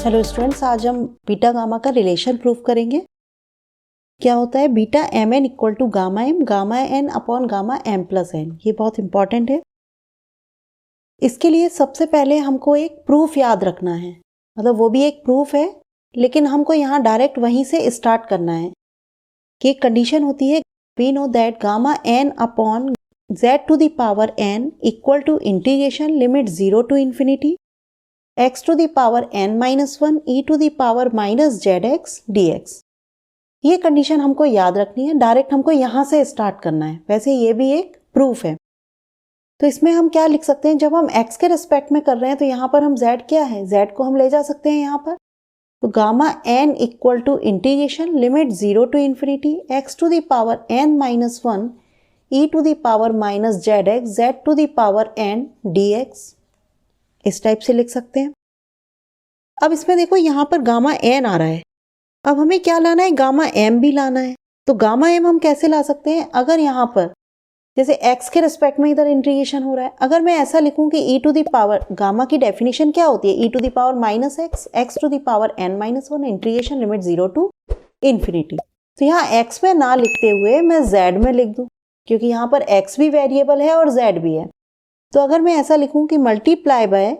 Hello students, आज हम beta gamma का रिलेशन प्रूफ करेंगे। क्या होता है beta M N equal to gamma N upon gamma M plus N. ये बहुत इंपॉर्टेंट है। इसके लिए सबसे पहले हमको एक प्रूफ याद रखना है, मतलब वो भी एक प्रूफ है, लेकिन हमको यहाँ डायरेक्ट वहीं से स्टार्ट करना है कि एक कंडीशन होती है, we know that gamma N upon Z to the power N equal to integration limit 0 to infinity x to the power n minus 1 e to the power minus zx dx। ये condition हमको याद रखनी है, direct हमको यहाँ से start करना है। वैसे ये भी एक प्रूफ है। तो इसमें हम क्या लिख सकते हैं, जब हम x के रिस्पेक्ट में कर रहे हैं तो यहाँ पर हम z क्या है, z को हम ले जा सकते हैं यहाँ पर। तो gamma n equal to integration limit 0 to infinity x to the power n minus 1 e to the power minus zx z to the power n dx। इस टाइप से लिख सकते हैं। अब इसमें देखो यहाँ पर गामा एन आ रहा है, अब हमें क्या लाना है, गामा एम भी लाना है। तो गामा एम हम कैसे ला सकते हैं, अगर यहाँ पर जैसे x के रिस्पेक्ट में इधर इंटीग्रेशन हो रहा है, अगर मैं ऐसा लिखूं कि e to the power, gamma की डेफिनेशन क्या होती है, e to the power minus X to the power n minus 1 integration limit 0 to infinity. तो यहाँ x में ना लिखते हुए मैं z में लिख दूं, क्योंकि यहाँ पर x भी वेरिएबल है और z भी है। तो अगर मैं ऐसा लिखूं कि मल्टीप्लाई बाय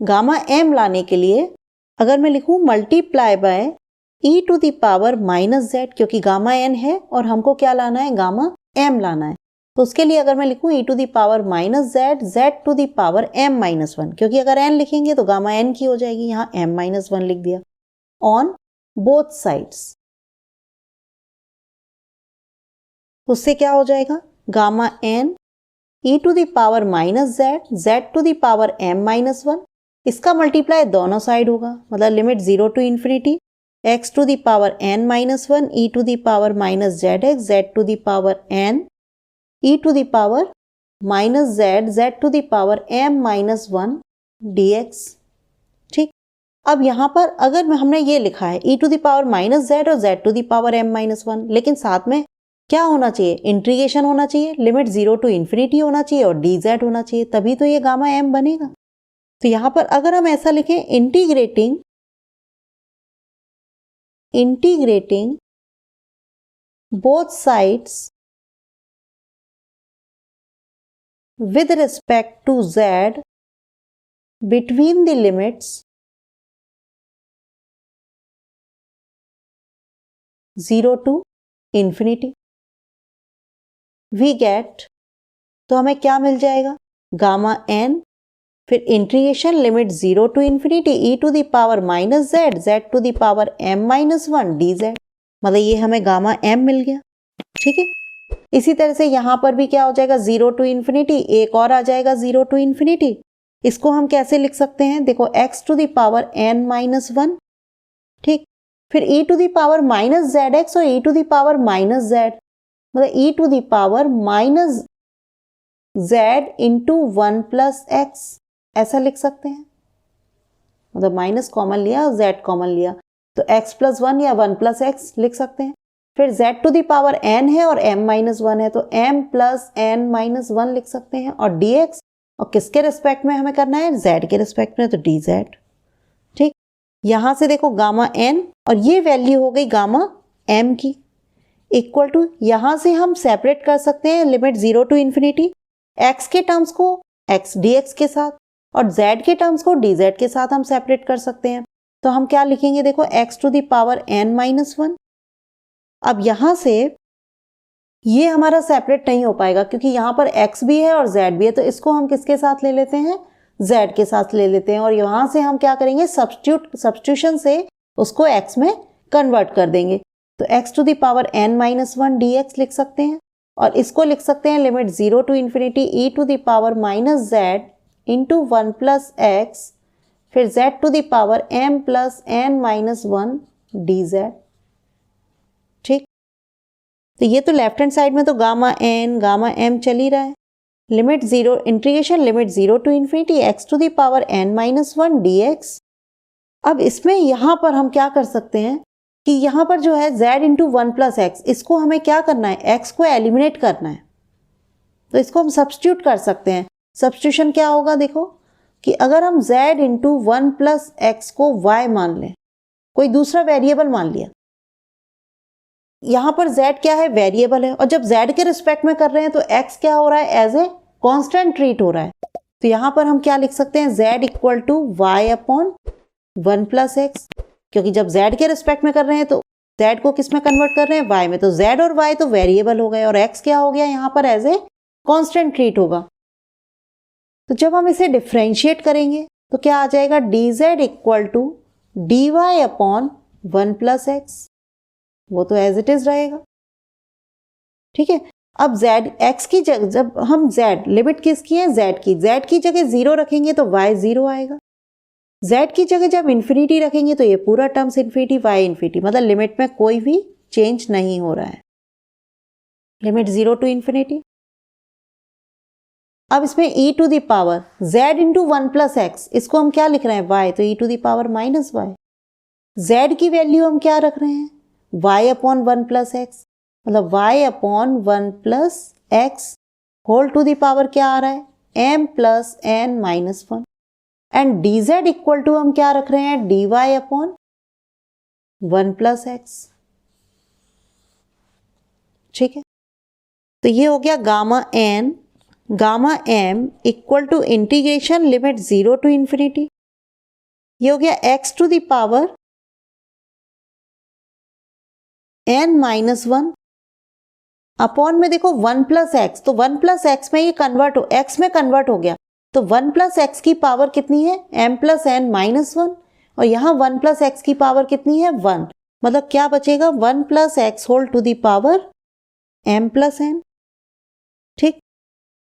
गामा एम लाने के लिए अगर मैं लिखूं multiply by e to the power minus Z, क्योंकि गामा एन है और हमको क्या लाना है, गामा एम लाना है। तो उसके लिए अगर मैं लिखूं e to the power minus Z Z to the power M minus 1, क्योंकि अगर एन लिखेंगे तो गामा एन की हो जाएगी, यहाँ एम माइनस 1 लिख दिया ऑन बोथ साइड्स। उससे क्या हो जाएगा, gamma N e to the power minus Z Z to the power M minus 1, इसका मल्टीप्लाई दोनों साइड होगा, मतलब limit 0 to infinity x to the power n minus 1 e to the power minus Z X Z to the power n e to the power minus Z to the power m minus 1 dx। ठीक, अब यहाँ पर अगर हमने ये लिखा है e to the power minus Z और z to the power m minus 1, लेकिन साथ में क्या होना चाहिए, इंटीग्रेशन होना चाहिए, लिमिट 0 टू इन्फिनिटी होना चाहिए और dz होना चाहिए, तभी तो ये गामा m बनेगा। तो यहां पर अगर हम ऐसा लिखें integrating both sides with respect to z between the limits 0 to infinity we get, तो हमें क्या मिल जाएगा, गामा एन फिर integration limit 0 to infinity e to the power minus Z Z to the power m minus 1 dz, मतलब ये हमें gamma m मिल गया। ठीक है, इसी तरह से यहाँ पर भी क्या हो जाएगा, 0 टू इन्फिनिटी, एक और आ जाएगा 0 टू इन्फिनिटी। इसको हम कैसे लिख सकते हैं, देखो x to the power n minus 1, ठीक, फिर e to the power minus Z X और e to the power minus Z, मतलब e to the power minus Z into 1 plus X, ऐसा लिख सकते हैं, मतलब माइनस कॉमन लिया और z कॉमन लिया तो x प्लस 1 या 1 प्लस एक्स लिख सकते हैं। फिर z to the power n है और m माइनस 1 है तो m प्लस n माइनस 1 लिख सकते हैं, और dx, और किसके रिस्पेक्ट में हमें करना है, z के रिस्पेक्ट में, तो dz। ठीक, यहां से देखो गामा n और ये वैल्यू हो गई गामा m की, इक्वल टू यहां से हम सेपरेट कर सकते हैं लिमिट 0 टू इन्फिनिटी, x के टर्म्स को x dx के साथ और z के टर्म्स को dz के साथ हम सेपरेट कर सकते हैं। तो हम क्या लिखेंगे, देखो x to the power n minus 1। अब यहां से ये हमारा सेपरेट नहीं हो पाएगा क्योंकि यहां पर x भी है और z भी है, तो इसको हम किसके साथ ले लेते हैं, z के साथ ले लेते हैं, और यहां से हम क्या करेंगे, सब्स्टिट्यूशन से उसको x में कन्वर्ट कर देंगे। तो x to the power n minus 1 dx लिख सकते हैं, और इसको लिख सकते हैं limit 0 to infinity e to the power minus Z into 1 plus X, फिर z to the power m plus n minus 1 dz। ठीक, तो ये तो लेफ्ट हैंड साइड में तो गामा n गामा m चल ही रहा है, limit 0 integration limit 0 to infinity x to the power n minus 1 dx। अब इसमें यहां पर हम क्या कर सकते हैं कि यहां पर जो है z इंटू 1 प्लस एक्स, इसको हमें क्या करना है, x को एलिमिनेट करना है, तो इसको हम सब्स्टिट्यूट कर सकते हैं। सब्स्टिट्यूशन क्या होगा, देखो कि अगर हम z इंटू 1 प्लस एक्स को y मान लें, कोई दूसरा वेरिएबल मान लिया, यहां पर z क्या है, वेरिएबल है, और जब z के रिस्पेक्ट में कर रहे हैं तो x क्या हो रहा है, एज ए कांस्टेंट ट्रीट हो रहा है। तो यहां पर हम क्या लिख सकते हैं, z equal to Y upon 1 plus X, क्योंकि जब z के रिस्पेक्ट में कर रहे हैं तो z को किस में कन्वर्ट कर रहे हैं, y में, तो z और y तो वेरिएबल हो गए और x क्या हो गया यहाँ पर, एज ए कांस्टेंट ट्रीट होगा। तो जब हम इसे डिफरेंशिएट करेंगे तो क्या आ जाएगा, dz equal to dy upon 1 plus X, वो तो एज इट इज रहेगा। ठीक है, अब z x की जगह, जब हम z लिमिट किसकी है, z की जगह 0 रखेंगे तो y 0 आएगा, z की जगह जब इन्फिनिटी रखेंगे तो ये पूरा टर्म्स इन्फिनिटी, y इन्फिनिटी, मतलब लिमिट में कोई भी चेंज नहीं हो रहा है, लिमिट 0 टू इन्फिनिटी। अब इसमें e to the power z into 1 plus X, इसको हम क्या लिख रहे हैं, y, तो e to the power minus Y, z की वैल्यू हम क्या रख रहे हैं, y अपॉन 1 प्लस एक्स, मतलब y upon 1 plus X whole to the power क्या आ रहा है, m plus n minus 1, and dz equal to हम क्या रख रहे हैं, dy अपॉन 1 प्लस एक्स। ठीक है, तो ये हो गया gamma n gamma m equal to integration limit 0 to infinity, ये हो गया x to the power n minus 1 upon में देखो 1 प्लस एक्स, तो 1 प्लस एक्स में ये कन्वर्ट हो, x में कन्वर्ट हो गया, तो 1 प्लस एक्स की पावर कितनी है, m प्लस n माइनस 1, और यहाँ 1 प्लस एक्स की पावर कितनी है, 1, मतलब क्या बचेगा, 1 plus X whole to the power m plus n। ठीक,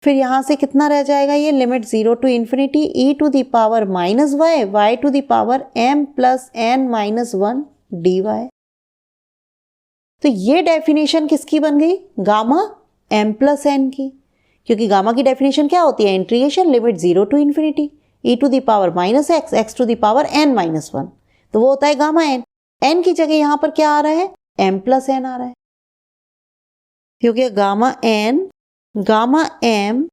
फिर यहाँ से कितना रह जाएगा, ये limit 0 to infinity e to the power minus Y, y to the power m plus n minus 1 dy। तो ये डेफिनेशन किसकी बन गई, गामा m प्लस n की, क्योंकि गामा की डेफिनेशन क्या होती है, integration limit 0 to infinity e to the power minus X, x to the power n minus 1, तो वो होता है गामा n। n की जगह यहाँ पर क्या आ रहा है, m प्लस n आ रहा है, क्योंकि gamma m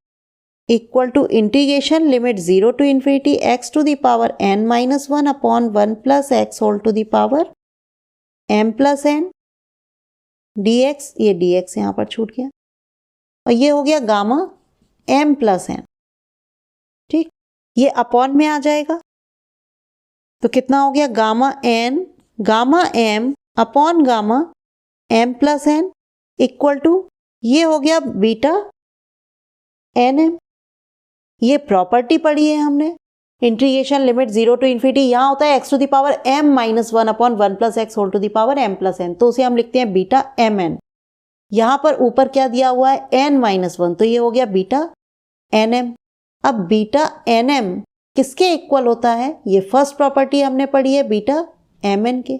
equal to integration limit 0 to infinity x to the power n minus 1 upon 1 plus X whole to the power m plus n dx, ये dx यहाँ पर छूट गया, और ये हो गया गामा m प्लस n। ठीक, ये अपॉन में आ जाएगा, तो कितना हो गया, gamma m upon gamma m plus n equal to, ये हो गया बीटा nm। ये प्रॉपर्टी पढ़ी है हमने, इंटीग्रेशन लिमिट 0 टू इंफिनिटी, यहाँ होता है x to the power m minus 1 upon 1 plus X whole to the power m plus n, तो उसे हम लिखते हैं बीटा mn। यहाँ पर ऊपर क्या दिया हुआ है, n माइनस 1, तो ये हो गया बीटा nm। अब बीटा nm किसके इक्वल होता है, ये फर्स्ट प्रॉपर्टी हमने पढ़ी है बीटा mn के,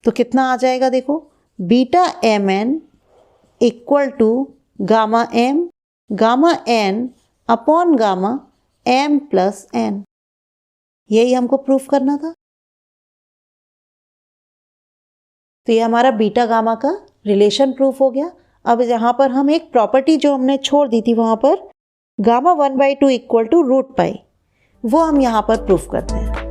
तो कितना आ जाएगा, देखो beta mn equal to gamma n upon gamma m plus n, यही हमको प्रूफ करना था। तो ये हमारा बीटा गामा का रिलेशन प्रूफ हो गया। अब यहाँ पर हम एक प्रॉपर्टी जो हमने छोड़ दी थी वहां पर, gamma 1/2 equal to root pi, वो हम यहाँ पर प्रूफ करते हैं।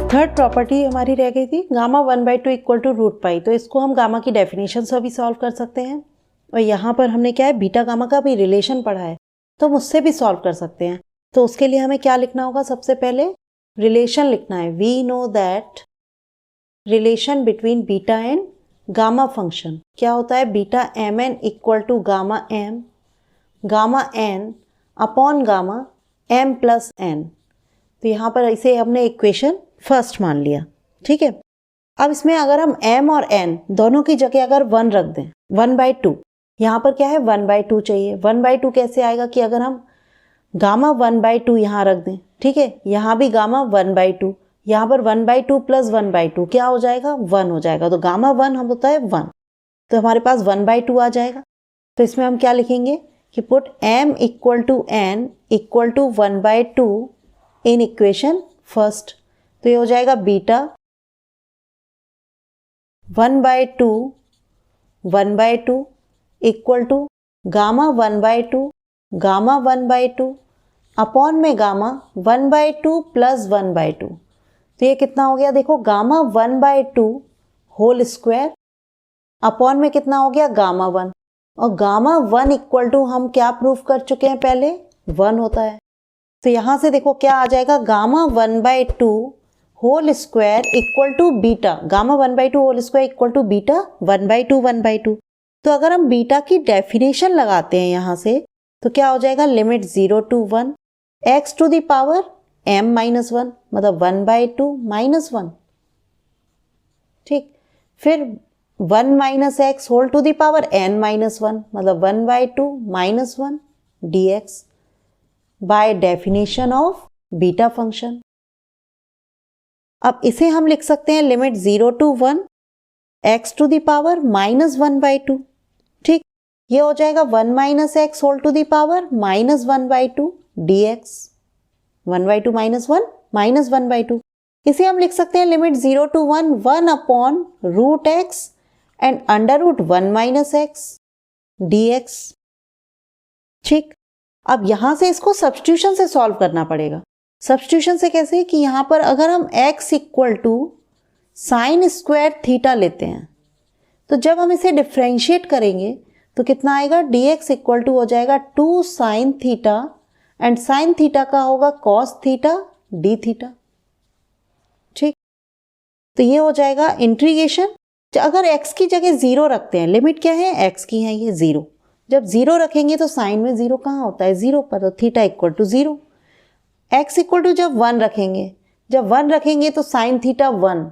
थर्ड प्रॉपर्टी हमारी रह गई थी gamma 1/2 equal to root pi, तो इसको हम गामा की डेफिनेशन से भी सॉल्व कर सकते हैं, और यहाँ पर हमने क्या है, बीटा गामा का भी रिलेशन पढ़ा है, तो हम उससे भी सॉल्व कर सकते हैं। तो उसके लिए हमें क्या लिखना होगा, सबसे पहले रिलेशन लिखना है। We know that relation between beta and gamma function क्या होता है, beta mn equal to gamma n upon gamma m plus n। तो यहाँ पर इसे हमने इक्वेशन फर्स्ट मान लिया। ठीक है, अब इसमें अगर हम m और n दोनों की जगह अगर 1 रख दें, 1/2, यहाँ पर क्या है 1/2 चाहिए। 1/2 कैसे आएगा कि अगर हम गामा 1/2 यहाँ रख दें, ठीक है, यहाँ भी गामा 1/2, यहाँ पर 1/2 प्लस 1/2 क्या हो जाएगा, 1 हो जाएगा, तो गामा 1 हम होता है 1, तो हमारे पास 1/2 आ जाएगा। तो इसमें हम क्या लिखेंगे कि put m equal to n equal to 1/2 in equation first, तो ये हो जाएगा beta 1/2 equal to gamma 1/2, gamma 1/2 upon में गामा 1/2 प्लस 1/2, तो ये कितना हो गया, देखो गामा 1/2 होल स्क्वायर अपॉन में कितना हो गया गामा 1, और गामा 1 इक्वल टू हम क्या प्रूफ कर चुके हैं पहले, 1 होता है। तो यहां से देखो क्या आ जाएगा, gamma 1/2 whole square equal to beta, gamma 1/2 whole square equal to beta 1/2 1/2। तो अगर हम बीटा की डेफिनेशन लगाते हैं यहां से तो क्या हो जाएगा, limit 0 to 1 x to the power m-1, मतलब 1/2 -1, ठीक। फिर 1 minus x whole to the power n-1, मतलब 1/2 -1 dx by definition of beta function. अब इसे हम लिख सकते हैं limit 0 to 1 x to the power -1/2, ठीक। ये हो जाएगा 1 minus x whole to the power -1/2 dx, 1/2 -1 -1/2। इसे हम लिख सकते हैं limit 0 to 1 1 upon root x and under root 1 minus x dx, ठीक। अब यहां से इसको सब्स्टिट्यूशन से सॉल्व करना पड़ेगा। सब्स्टिट्यूशन से कैसे, कि यहां पर अगर हम x equal to sine square theta लेते हैं तो जब हम इसे डिफ्रेंशिएट करेंगे तो कितना आएगा, dx इक्वल टू हो जाएगा 2 sine theta and sine theta का होगा कॉस थीटा डी थीटा, ठीक। तो ये हो जाएगा इंटीग्रेशन। अगर x की जगह 0 रखते हैं, लिमिट क्या है x की है ये 0, जब 0 रखेंगे तो साइन में 0 कहाँ होता है, 0 पर, तो theta equal to 0। x equal to जब 1 रखेंगे, जब 1 रखेंगे तो साइन थीटा 1,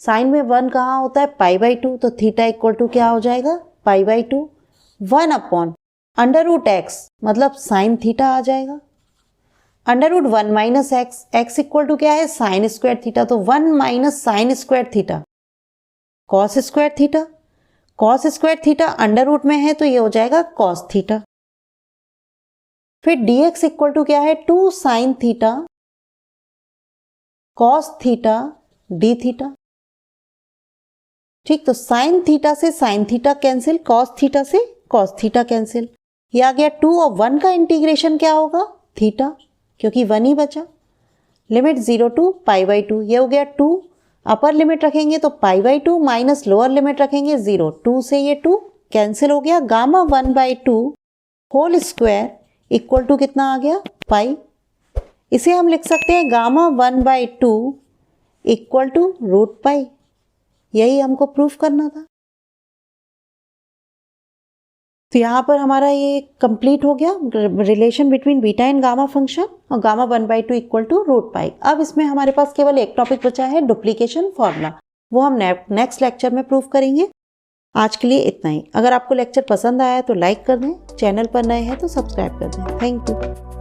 साइन में 1 कहाँ होता है, π/2, तो थीटा इक्वल टू क्या हो जाएगा, π/2 1 अपॉन अंडर रूट एक्स, मतलब साइन थीटा आ जाएगा, under root 1 minus x, x equal to क्या है, साइन स्क्वायर थीटा, तो 1 minus sine square theta cos square theta, cos square theta under root में है तो ये हो जाएगा कॉस थीटा। फिर dx इक्वल टू क्या है, 2 sine theta cos theta d theta, ठीक। तो साइन थीटा से sine theta cancel, cos theta से कॉस थीटा कैंसिल, ये आ गया 2 और 1 का इंटीग्रेशन क्या होगा, थीटा, क्योंकि 1 ही बचा। लिमिट 0 to π/2, ये हो गया 2, अपर लिमिट रखेंगे तो π/2 माइनस लोअर लिमिट रखेंगे 0, 2 से ये 2 कैंसिल हो गया, gamma 1/2 whole square equal to कितना आ गया, पाई। इसे हम लिख सकते हैं gamma 1/2 equal to root pi, यही हमको प्रूफ करना था। तो यहाँ पर हमारा ये कंप्लीट हो गया relation between beta and gamma function, और gamma 1/2 equal to root pi. अब इसमें हमारे पास केवल एक टॉपिक बचा है, डुप्लीकेशन फॉर्मूला, वो हम नेक्स्ट लेक्चर में प्रूफ करेंगे। आज के लिए इतना ही। अगर आपको लेक्चर पसंद आया तो लाइक कर दें, चैनल पर नए हैं तो सब्सक्राइब कर दें। Thank you.